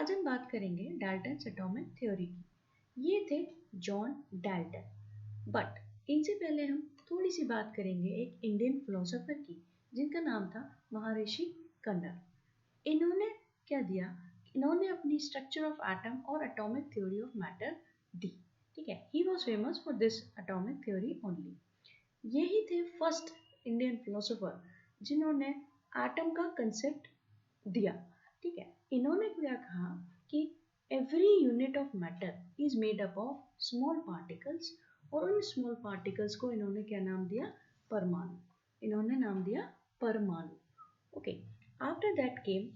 आज हम बात करेंगे डाल्टन्स एटॉमिक थ्योरी की। ये थे जॉन डाल्टन, बट इनसे पहले हम थोड़ी सी बात करेंगे एक इंडियन फिलोसोफर की जिनका नाम था महर्षि कन्नर। इन्होंने क्या दिया, इन्होंने अपनी स्ट्रक्चर ऑफ एटम और एटॉमिक थ्योरी ऑफ मैटर दी। ठीक है, he was famous for this atomic theory only. यही थे फर्स्ट इंडियन फिलोसोफर जिन्होंने एटम का कंसेप्ट दिया। ठीक है, इन्होंने क्या कहा कि every unit of matter is made up of small particles, और उन स्मॉल पार्टिकल्स को इन्होंने क्या नाम दिया, परमाणु। इन्होंने नाम दिया परमाणु। Okay, after that came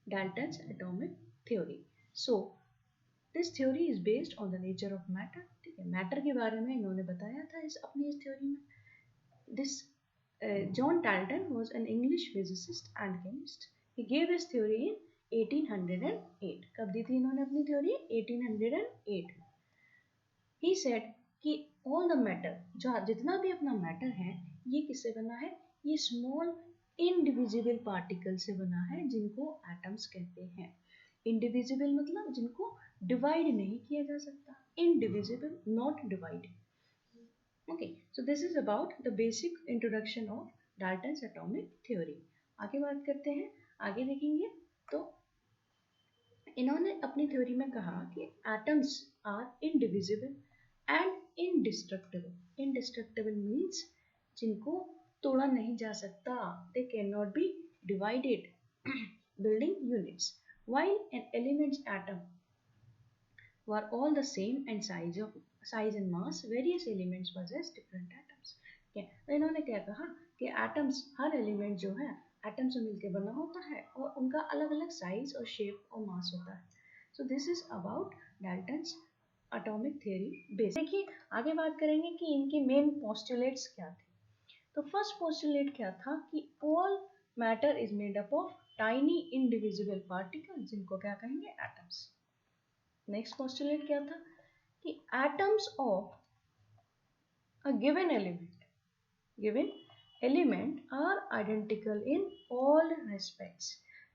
Dalton's atomic theory. So this theory is based on the nature of matter. ठीक है, मैटर के बारे में इन्होंने बताया था अपनी इस थ्योरी में। This John Dalton was an English physicist and chemist. He gave his theory in 1808. कब दी थी इन्होंने अपनी theory? 1808 में. He said कि all the matter, जो जितना भी अपना matter है, ये किससे बना है? ये small indivisible particles से बना है, जिनको atoms कहते हैं। Indivisible मतलब जिनको divide नहीं किया जा सकता। Indivisible, not divided. Okay, so this is about the basic introduction of Dalton's atomic theory. आगे बात करते हैं, आगे देखेंगे तो इन्होंने अपनी थ्योरी में कहा कि atoms are indivisible and indestructible. Indestructible means जिनको तोड़ा नहीं जा सकता, they cannot be divided building units, while an element's atom were all the same and size and mass, various elements possess different atoms. Okay, तो इन्होंने क्या कहा कि एटम्स, हर एलिमेंट जो है एटम से मिलकर बना होता है और उनका अलग अलग साइज और शेप और मास होता है। So this is about Dalton's atomic theory base. देखिए आगे बात करेंगे कि इनके मेन पोस्टुलेट्स क्या थे। तो फर्स्ट पोस्टुलेट क्या था कि all matter is made up of tiny indivisible particles, जिनको क्या कहेंगे, एटम्स। नेक्स्ट पोस्टुलेट क्या था कि atoms of a given element are identical in all respects.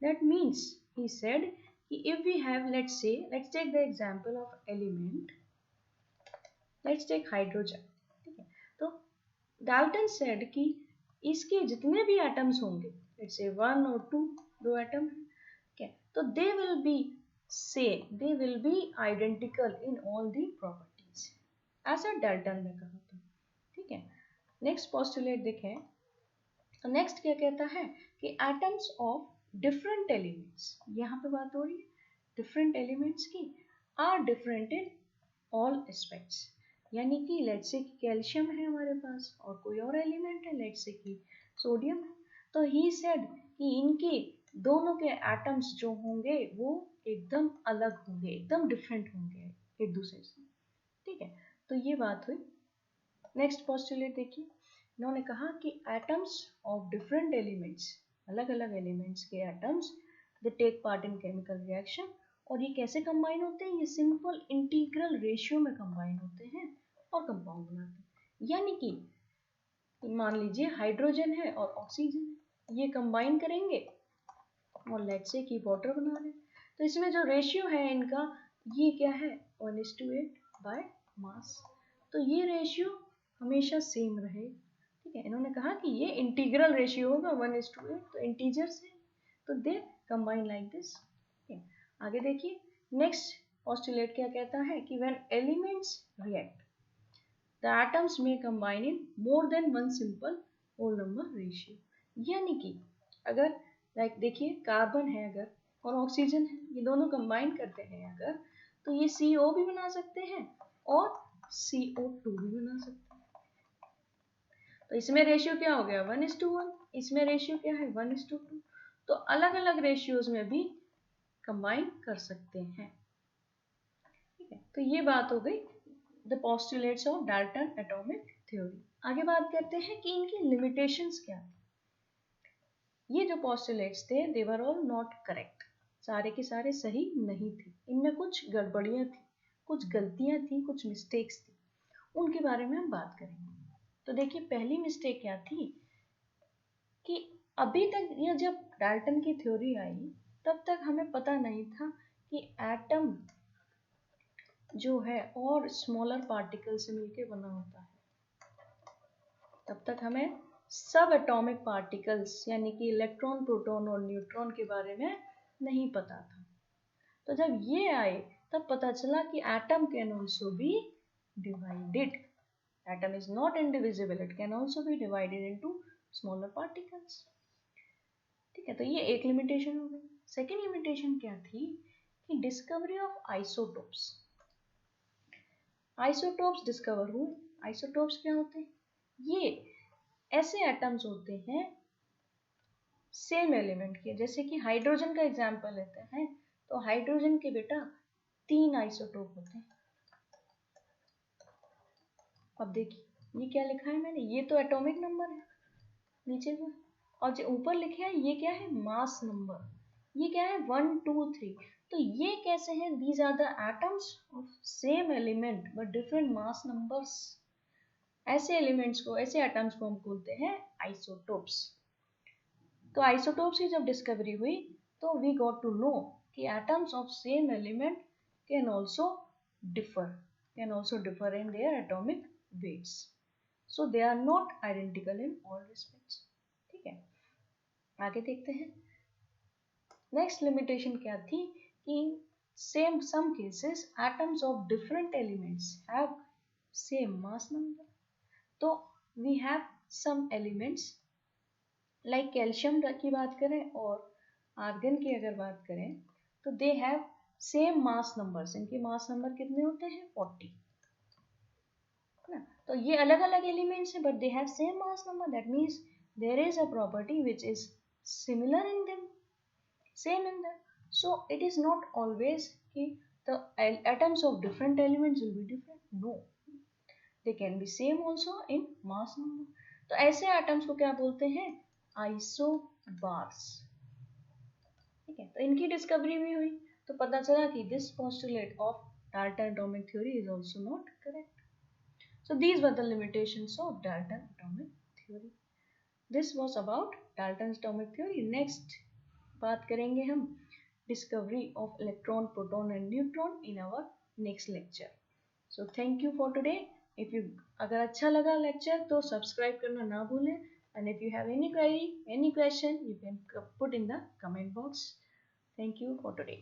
That means he said if we have, let's take the example of element, let's take hydrogen. ठीक है, तो Dalton said कि इसके जितने भी atoms होंगे, let's say 1 or 2, दो atom है, okay, तो they will be identical in all the properties, ऐसा डाल्टन ने कहा था। ठीक है, नेक्स्ट पोस्टुलेट देखें तो नेक्स्ट क्या कहता है कि एटम्स ऑफ डिफरेंट एलिमेंट्स, यहाँ पे बात हो रही है डिफरेंट एलिमेंट्स की, are different in all aspects. यानी कि लेट्स से कैल्शियम है हमारे पास और कोई और एलिमेंट है, लेट्स से कि सोडियम है, तो ही सेड कि इनके दोनों के एटम्स जो होंगे वो एकदम अलग होंगे, एकदम डिफरेंट होंगे एक दूसरे से। ठीक है, तो ये बात हुई। नेक्स्ट पोस्टुलेट देखिए, इन्होंने कहा कि एटम्स ऑफ डिफरेंट एलिमेंट्स, अलग अलग एलिमेंट्स के atoms, they take part in chemical reaction, और ये कैसे कंबाइन होते हैं, ये सिंपल इंटीग्रल रेशियो में कंबाइन होते हैं और कंपाउंड बनाते हैं। यानी कि मान लीजिए हाइड्रोजन है और ऑक्सीजन है, ये कंबाइन करेंगे और लेट्स से कि वाटर बना रहे हैं, तो इसमें जो रेशियो है इनका, ये क्या है, 1:8 बाय मास। तो ये रेशियो हमेशा सेम रहे। ठीक है, इन्होंने कहा कि ये इंटीग्रल रेशियो होगा 1:8, तो इंटीजर्स है तो दे कंबाइन लाइक दिस। आगे देखिए, नेक्स्ट पोस्टुलेट क्या कहता है कि when elements react the atoms में combine in more than one simple whole number ratio. यानी कि अगर लाइक देखिए कार्बन है अगर और ऑक्सीजन है, ये दोनों कंबाइन करते हैं अगर, तो ये CO भी बना सकते हैं और CO2 भी बना सकते हैं। तो इसमें रेशियो क्या हो गया, 1:1, इसमें रेशियो क्या है, 1:2। तो अलग अलग रेशियोज में भी कंबाइन कर सकते हैं। ठीक है, तो ये बात हो गई the postulates of Dalton atomic theory. आगे बात करते हैं कि इनकी लिमिटेशंस क्या थी। ये जो पोस्टुलेट्स थे दे वर ऑल नॉट करेक्ट, सारे के सारे सही नहीं थे, इनमें कुछ गड़बड़ियां थी, कुछ गलतियां थी, कुछ मिस्टेक्स थी, उनके बारे में हम बात करेंगे। तो देखिए पहली मिस्टेक क्या थी कि अभी तक ये जब डाल्टन की थ्योरी आई तब तक हमें पता नहीं था कि एटम जो है और स्मॉलर पार्टिकल से मिलकर बना होता है। तब तक हमें सब एटॉमिक पार्टिकल्स यानी कि इलेक्ट्रॉन, प्रोटॉन और न्यूट्रॉन के बारे में नहीं पता था। तो जब ये आए तब पता चला कि atom can also be divided. Atom is not indivisible, it can also be divided into smaller particles. ठीक है, तो ये एक लिमिटेशन हो गई। सेकेंड लिमिटेशन क्या थी कि discovery of isotopes. Isotopes discover हुए। आइसोटोप्स क्या होते हैं? ये ऐसे एटम्स होते हैं सेम एलिमेंट के, जैसे कि हाइड्रोजन का एग्जांपल लेते हैं तो हाइड्रोजन के बेटा 3 आइसोटोप होते हैं। अब देखिए ये क्या लिखा है मैंने, ये तो एटॉमिक नंबर है नीचे में, और जो ऊपर लिखे हैं ये क्या है? Mass number. ये क्या है? 1 2 3। तो ये कैसे हैं? These are the atoms of same element but different mass numbers. ऐसे एलिमेंट्स को, ऐसे एटम्स को हम बोलते हैं आइसोटोप्स। तो आइसोटोप्स की जब डिस्कवरी हुई तो वी गॉट टू नो कि atoms of same element can also differ in their atomic weights, so they are not identical in all respects। ठीक है, आगे देखते हैं। नेक्स्ट लिमिटेशन क्या थी कि some cases atoms of different elements have same mass number। तो we have some elements like calcium की बात करें और आर्गन की अगर बात करें तो दे हैव सेम मास नंबर्स। इनके मास नंबर कितने होते हैं? 40। ना, तो ये अलग अलग एलिमेंट्स हैं but they have same mass number. That means there is a property which is similar in them, same in them. So it is not always कि the atoms of different elements will be different. No, they can be same also in mass number। तो ऐसे atoms को क्या बोलते हैं? Isobars. ठीक है, तो इनकी डिस्कवरी भी हुई तो पता चला कि this postulate of Dalton atomic theory is also not correct. So these were the limitations of Dalton atomic theory. This was about Dalton atomic theory. Next बात करेंगे हम discovery of electron, proton and neutron in our next lecture. So thank you for today. अगर अच्छा लगा lecture तो subscribe करना ना भूलें। And if you have any query, any question, you can put in the comment box. Thank you for today.